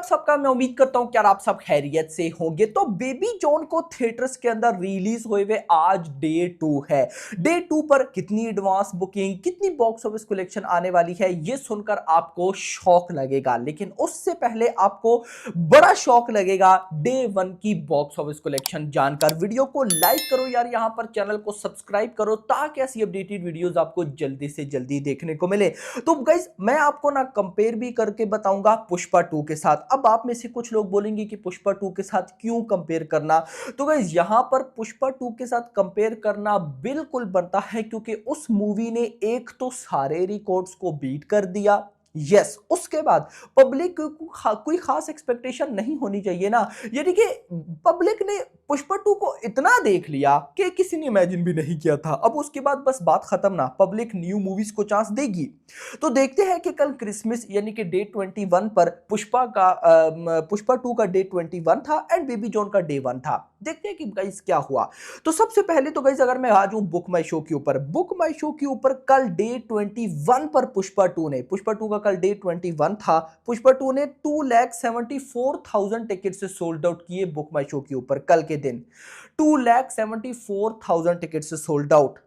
आप सबका? मैं उम्मीद करता हूं कि यार आप सब खैरियत से होंगे। तो बेबी जॉन को थिएटर्स के अंदर रिलीज हुए हुए आज डे 2 है। डे 2 पर कितनी एडवांस बुकिंग, कितनी बॉक्स ऑफिस कलेक्शन आने वाली है, ये सुनकर आपको शौक लगेगा। लेकिन उससे पहले आपको बड़ा शौक लगेगा डे 1 की बॉक्स ऑफिस कलेक्शन जानकर। वीडियो को लाइक करो यार, यहां पर चैनल को सब्सक्राइब करो ताकि ऐसी अपडेटेड वीडियोस आपको जल्दी से जल्दी देखने को मिले। तो गाइस मैं आपको ना कंपेयर भी करके बताऊंगा पुष्पा 2 के साथ। अब आप में से कुछ लोग बोलेंगे कि पुष्पा 2 के साथ क्यों कंपेयर करना। तो गाइस यहां पर पुष्पा 2 के साथ कंपेयर करना बिल्कुल बनता है, क्योंकि उस मूवी ने एक तो सारे रिकॉर्ड्स को बीट कर दिया। यस, उसके बाद पब्लिक को कोई खास एक्सपेक्टेशन नहीं होनी चाहिए ना। यानी कि पब्लिक ने पुष्पा 2 को इतना देख लिया कि किसी ने इमेजिन भी नहीं किया था। अब उसके बाद बस बात खत्म ना, पब्लिक न्यू मूवीज को चांस देगी। तो देखते हैं कि कल क्रिसमस यानी कि डे 21 पर पुष्पा 2 का डे 21 था एंड बेबी जॉन का डे 1 था। देखते हैं कि गाइस क्या हुआ। तो सबसे पहले तो गाइस अगर मैं आ जाऊं बुक माई शो के ऊपर, बुक माई शो के ऊपर कल डे 21 पर पुष्पा 2 का कल डे 21 था। पुष्पा 2 ने 2,74,000 टिकट से सोल्ड आउट किए बुक माई शो के ऊपर कल के दिन। 2,74,000 टिकट से सोल्ड आउट।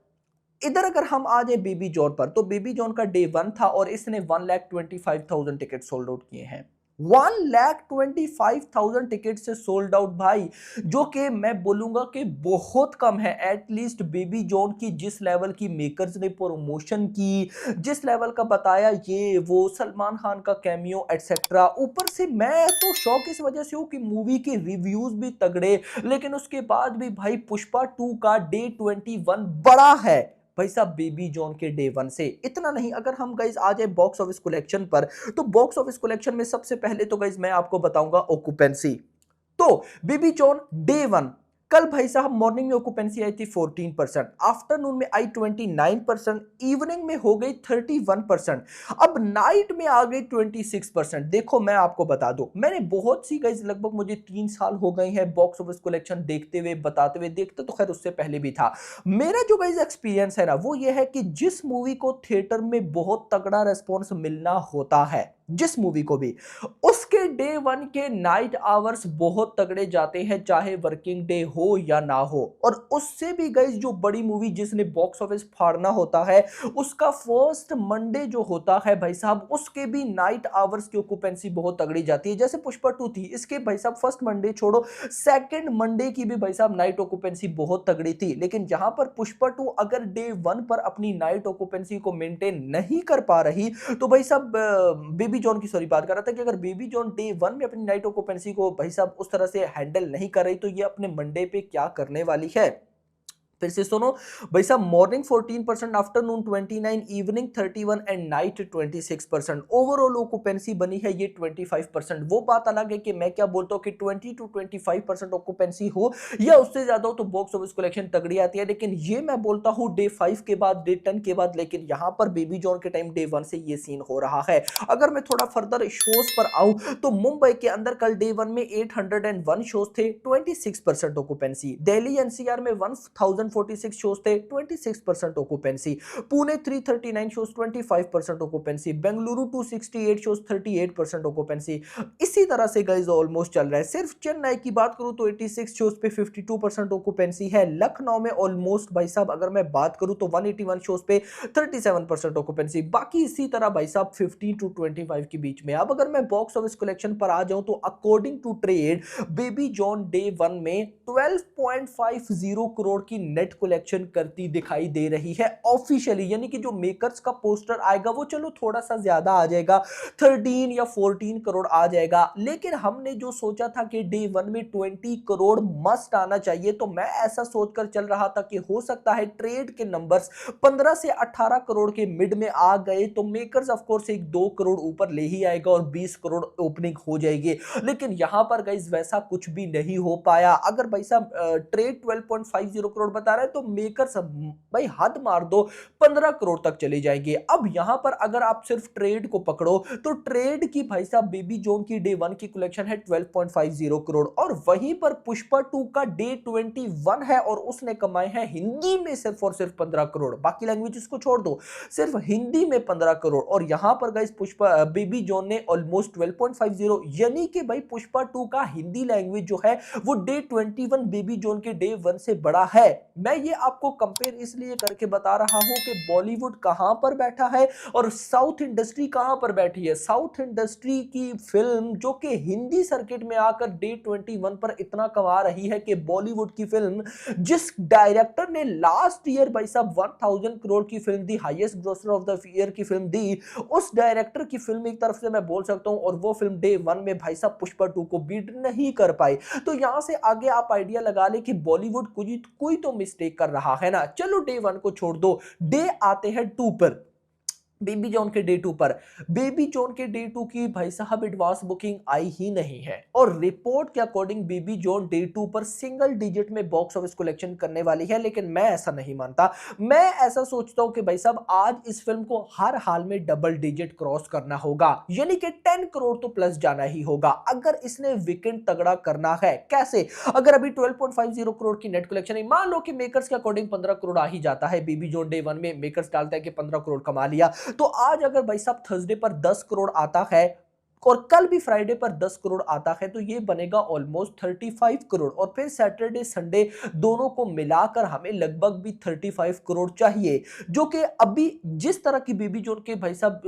इधर अगर हम आ जाए बेबी जॉन पर, तो बेबी जॉन का डे 1 था और इसने 1,25,000 टिकट सोल्ड आउट किए हैं। 1,25,000 टिकट से सोल्ड आउट भाई, जो कि मैं बोलूंगा कि बहुत कम है। एटलीस्ट बेबी जॉन की जिस लेवल की मेकर्स ने प्रमोशन की, जिस लेवल का बताया ये वो सलमान खान का कैमियो एटसेट्रा, ऊपर से मैं तो शौक इस वजह से हूं कि मूवी के रिव्यूज भी तगड़े। लेकिन उसके बाद भी भाई पुष्पा 2 का डे 21 बड़ा है भाई साहब बेबी जॉन के डे 1 से। इतना नहीं, अगर हम गाइज आ जाए बॉक्स ऑफिस कलेक्शन पर, तो बॉक्स ऑफिस कलेक्शन में सबसे पहले तो गाइज मैं आपको बताऊंगा ऑक्यूपेंसी। तो बेबी जॉन डे 1 कल भाई साहब मॉर्निंग में ऑक्यूपेंसी आई थी 14%, आफ्टरनून में आई 29%, इवनिंग में हो गई 31%, अब नाइट में आ गई 26%। देखो मैं आपको बता दूं, मैंने बहुत सी गाइज, लगभग मुझे 3 साल हो गए हैं बॉक्स ऑफिस कलेक्शन देखते हुए, बताते हुए। देखते तो खैर उससे पहले भी था। मेरा जो गाइज एक्सपीरियंस है ना, वो ये है कि जिस मूवी को थिएटर में बहुत तगड़ा रेस्पॉन्स मिलना होता है, जिस मूवी को भी, उसके डे 1 के नाइट आवर्स बहुत तगड़े जाते हैं, चाहे वर्किंग डे हो या ना हो। और उससे भी गाइस जो बड़ी मूवी जिसने बॉक्स ऑफिस फाड़ना होता है, उसका फर्स्ट मंडे जो होता है भाई साहब, उसके भी नाइट आवर्स की ऑक्यूपेंसी बहुत तगड़ी जाती है। जैसे पुष्पा 2 थी, इसके भाई साहब फर्स्ट मंडे छोड़ो, सेकंड मंडे की भी भाई साहब नाइट ऑक्यूपेंसी बहुत तगड़ी थी। लेकिन जहां पर पुष्पा 2 अगर डे 1 पर अपनी नाइट ऑक्यूपेंसी को मेंटेन नहीं कर पा रही, तो भाई साहब बेबी जॉन की सॉरी बात कर रहा था कि अगर बेबी जॉन डे 1 में अपनी नाइट ऑक्यूपेंसी को भाई साहब उस तरह से हैंडल नहीं कर रही, तो ये अपने मंडे पे क्या करने वाली है। फिर से सुनो भाई साहब, morning 14%, afternoon 29, evening 31 and night 26%। Overall occupancy बनी है ये 25%। वो बात अलग है कि मैं क्या बोलता हूं कि 20 to 25% ऑक्यूपेंसी हो या उससे ज्यादा हो तो बॉक्स ऑफिस कलेक्शन तगड़ी आती है। लेकिन ये मैं बोलता हूं डे 5 के बाद, डे 10 के बाद। लेकिन यहां पर बेबी जॉन के टाइम डे 1 से ये सीन हो रहा है। अगर मैं थोड़ा फर्दर शोज पर आऊं, तो मुंबई के अंदर कल डे 1 में 801 शोज थे, 26% ऑक्यूपेंसी। दिल्ली एनसीआर में 1046 शोज थे, 26% occupancy. Pune 339 shows, 25% occupancy. Bengaluru 268 shows, 38% occupancy. इसी तरह से गाइस ऑलमोस्ट चल रहा है। सिर्फ चेन्नई की बात करूं तो 86 शोज पे 52% ऑक्यूपेंसी है। लखनऊ में ऑलमोस्ट भाई साहब अगर मैं बात करूं तो 181 शोज पे 37% ऑक्यूपेंसी। बाकी इसी तरह भाई साहब 15 to 25 के बीच में। अब अगर मैं बॉक्स ऑफिस कलेक्शन पर आ जाऊं, तो अकॉर्डिंग टू ट्रेड बेबी जॉन डे 1 में 12.50 करोड़ की नेट कलेक्शन करती दिखाई दे रही है ऑफिशियली। यानी कि जो मेकर्स का पोस्टर आएगा वो चलो थोड़ा सा ज्यादा आ जाएगा, 13 या 14 करोड़ आ जाएगा। लेकिन हमने जो सोचा था कि डे 1 में 20 करोड़ मस्ट आना चाहिए, तो मैं ऐसा सोचकर चल रहा था कि हो सकता है ट्रेड के नंबर्स 15 से 18 करोड़ के मिड में आ गए तो मेकर्स ऑफ कोर्स 1-2 करोड़ ऊपर ले ही आएगा और 20 करोड़ ओपनिंग हो जाएगी। लेकिन यहां पर गाइस वैसा कुछ भी नहीं हो पाया। अगर भाई साहब ट्रेड 12.50 करोड़ बता रहा है, तो मेकर्स भाई हद मार दो 15 करोड़ तक चले जाएंगे। अब यहां पर अगर आप सिर्फ ट्रेड को पकड़ो तो ट्रेड की भाई साहब बेबी जॉन की डे 1 की कलेक्शन है 12.50 करोड़, और वहीं पर पुष्पा 2 का डे 21 है और उसने कमाए हैं हिंदी में सिर्फ और सिर्फ 15 करोड़। बाकी लैंग्वेजेस को छोड़ दो, सिर्फ हिंदी में 15 करोड़। और यहां पर गाइस पुष्पा बेबी जॉन ने ऑलमोस्ट 12.50, यानी कि भाई पुष्पा 2 का हिंदी लैंग्वेज जो है वो डे 21 बेबी जॉन के डे 1 से बड़ा है। मैं ये आपको कंपेयर इसलिए करके बता रहा हूं कि बॉलीवुड कहां पर बैठा है और साउथ इंडस्ट्री कहां पर बैठी है। साउथ इंडस्ट्री की फिल्म जो कि हिंदी सर्किट में आकर डे 21 पर इतना कमा रही है कि बॉलीवुड की फिल्म जिस डायरेक्टर ने लास्ट ईयर भाई साहब 1000 करोड़ की film the, highest grocer of the year की फिल्म दी, उस डायरेक्टर की फिल्म एक तरफ से मैं बोल सकता हूं, और वो फिल्म डे 1 में भाई साहब पुष्पा 2 को बीट नहीं कर पाई। तो यहां से आगे आप आइडिया लगा ले कि बॉलीवुड कोई तो मिस्टेक कर रहा है ना। चलो डे 1 को छोड़ दो, डे आते हैं 2 पर, बेबी जॉन के डे 2 पर। बेबी जॉन के डे 2 की भाई साहब एडवांस बुकिंग आई ही नहीं है, और रिपोर्ट के अकॉर्डिंग बेबी जॉन डे 2 पर सिंगल डिजिट में बॉक्स ऑफिस कलेक्शन करने वाली है, लेकिन मैं ऐसा नहीं मानता। मैं ऐसा सोचता हूं कि भाई साहब आज इस फिल्म को हर हाल में डबल डिजिट क्रॉस करना होगा, यानी कि 10 करोड़ तो प्लस जाना ही होगा अगर इसने वीकेंड तगड़ा करना है। कैसे? अगर अभी 12.50 करोड़ की नेट कलेक्शन है, मान लो कि मेकर्स के अकॉर्डिंग 15 करोड़ आ ही जाता है, बेबी जॉन डे 1 में मेकर्स डालता है कि 15 करोड़ कमा लिया, तो आज अगर भाई साहब थर्सडे पर 10 करोड़ आता है और कल भी फ्राइडे पर 10 करोड़ आता है, तो ये बनेगा ऑलमोस्ट 35 करोड़, और फिर सैटरडे संडे दोनों को मिलाकर हमें लगभग भी 35 करोड़ चाहिए, जो कि अभी जिस तरह की बेबी जॉन के भाई साहब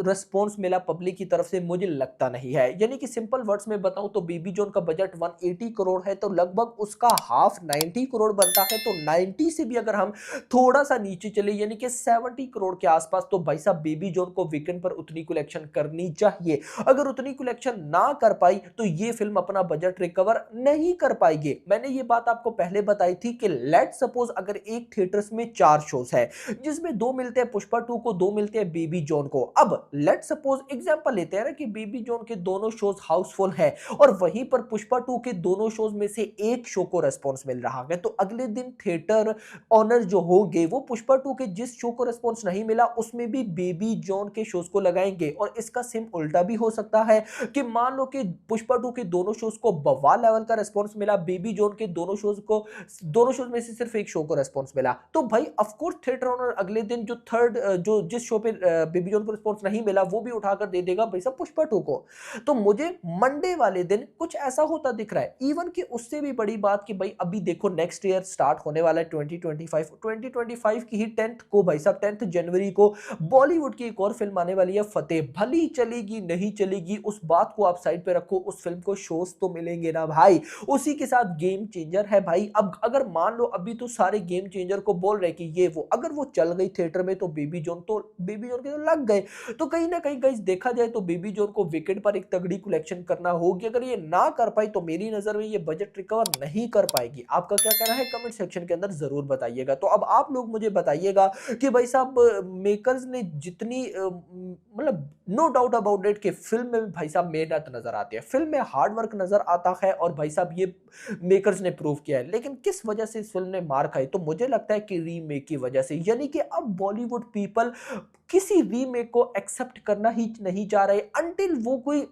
रिस्पॉन्स मिला पब्लिक की तरफ से मुझे लगता नहीं है। यानी कि सिंपल वर्ड्स में बताऊं तो बेबी जॉन का बजट 180 करोड़ है, तो लगभग उसका हाफ 90 करोड़ बनता है। तो 90 से भी अगर हम थोड़ा सा नीचे चले यानी कि 70 करोड़ के आसपास, तो भाई साहब बेबी जॉन को वीकेंड पर उतनी कलेक्शन करनी चाहिए। अगर उतनी कलेक्शन ना कर पाई तो ये फिल्म अपना बजट रिकवर नहीं कर पाएगी। मैंने ये बात आपको पहले बताई थी कि लेट सपोज अगर एक थिएटर्स में 4 शोज है, जिसमें 2 मिलते हैं पुष्पा 2 को, 2 मिलते हैं बेबी जॉन को। अब लेट सपोज एग्जांपल लेते हैं ना कि बेबी जॉन के दोनों शोज हाउसफुल है और वहीं पर पुष्पा 2 के दोनों शोज में से एक शो को रेस्पॉन्स मिल रहा है, तो अगले दिन थिएटर ऑनर जो होंगे वो पुष्पा 2 के जिस शो को रेस्पॉन्स नहीं मिला उसमें भी बेबी जॉन के शोज को लगाएंगे। और इसका सेम उल्टा भी हो सकता है कि मान लो कि पुष्पा 2 के दोनों शोज को बवाल लेवल का रेस्पॉन्स मिला, बेबी जॉन के दोनों शोज में से सिर्फ एक शो को रेस्पॉन्स मिला, तो भाई ऑफ कोर्स थिएटर ऑनर अगले दिन जो जिस शो पे बेबी जॉन को रेस्पॉन्स नहीं मिला वो भी उठाकर दे देगा भाई साहब पुष्पा 2 को। तो मुझे मंडे वाले दिन कुछ ऐसा होता दिख रहा है। इवन कि उससे भी बड़ी बात कि भाई अभी देखो नेक्स्ट ईयर स्टार्ट होने वाला है 2025 की ही 10th को भाई साहब 10th जनवरी को बॉलीवुड की एक और फिल्म आने वाली है फतेह। भली चलेगी नहीं चलेगी उस बात को आप साइड पे रखो, उस फिल्म को शोज तो मिलेंगे ना भाई। उसी के साथ गेम चेंजर है भाई। अब अगर मान लो अभी तो सारे गेम चेंजर को बोल रहे कि ये वो, अगर वो चल गई थिएटर में तो बेबी जॉन के तो लग गए। तो कहीं ना कहीं गाइस देखा जाए तो बेबी जॉन को वीकेंड पर एक तगड़ी कलेक्शन करना होगी। अगर ये ना कर पाई तो मेरी नजर में ये बजट रिकवर नहीं कर पाएगी। आपका क्या कहना है कमेंट सेक्शन के अंदर जरूर बताइएगा। तो अब आप लोग मुझे बताइएगा कि भाई साहब मेकर्स ने जितनी मतलब नो डाउट अबाउट इट कि फिल्म में भाई साहब मेहनत नजर आती है, फिल्म में हार्ड वर्क नजर आता है और भाई साहब ये मेकर्स ने प्रूव किया है, लेकिन किस वजह से इस फिल्म ने मार खाई? तो मुझे लगता है कि रीमेक की वजह से। यानी कि अब बॉलीवुड पीपल किसी रीमेक को एक्सेप्ट करना ही नहीं चाह रहे अनटिल वो कोई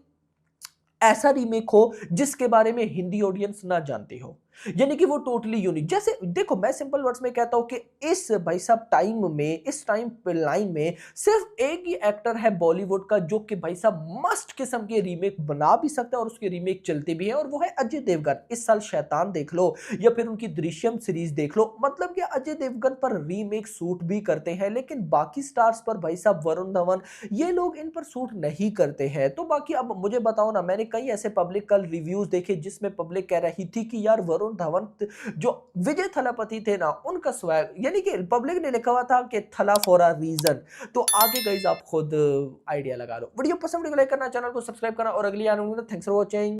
ऐसा रीमेक हो जिसके बारे में हिंदी ऑडियंस ना जानती हो, यानी कि वो टोटली यूनिक। जैसे देखो मैं सिंपल वर्ड्स में कहता हूं कि इस भाई साहब इस टाइम लाइन में सिर्फ एक ही एक्टर है बॉलीवुड का जो कि भाई साहब मस्ट किस्म के रीमेक बना भी सकता है और उसके रीमेक चलते भी है, और वो है अजय देवगन। इस साल शैतान देख लो या फिर उनकी दृश्यम सीरीज देख लो, मतलब कि अजय देवगन पर रीमेक सूट भी करते हैं, लेकिन बाकी स्टार्स पर भाई साहब वरुण धवन ये लोग इन पर सूट नहीं करते हैं। तो बाकी अब मुझे बताओ ना, मैंने कई ऐसे पब्लिक कल रिव्यूज देखे जिसमें पब्लिक कह रही थी कि यार वरुण धवन जो विजय थलापति थे ना उनका स्वैग, यानी कि पब्लिक ने लिखा हुआ था कि थला फॉर अ रीजन। तो आगे गाइस आप खुद आइडिया लगा लो। वीडियो पसंद लाइक करना, चैनल को सब्सक्राइब करना और अगली आने वाली थैंक्स फॉर वॉचिंग।